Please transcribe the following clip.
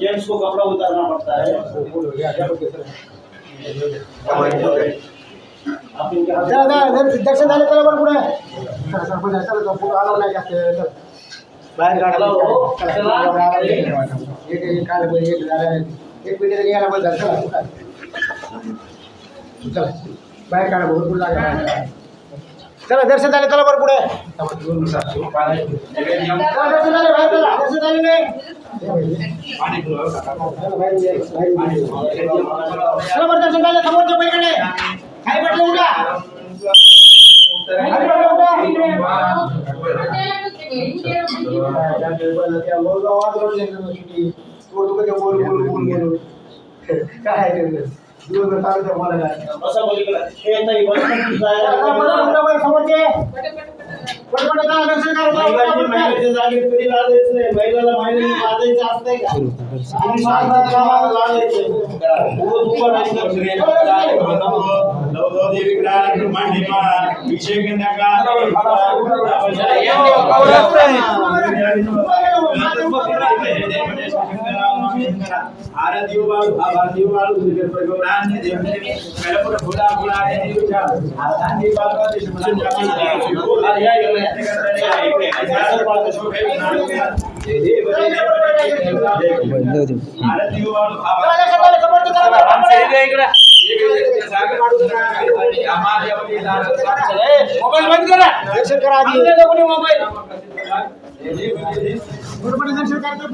Gents को कपड़ा उतारना पड़ता है। दर्शन झाले त्याला पण पुढे नाही जास्त बाहेर काढायला एक मिनिट यायला बंद चला बाहेर काढा भरपूर जागा चला दर्शन झाले चला बरं पुढे दर्शन झाले बाहेर चला दर्शन झाले नाही चला बरं दर्शन झाले समोरच्या पलीकडे खाली पडले उडा काय दिवसभर चालू मला काय असं बोलले समोरचे महिन्याचे जागे कधी लाजायचं नाही महिन्याला महिन्याने लाजायचं असतंय का मोबाईल बंद करा दर्शन करा आधी मोबाईल दर्शन करतो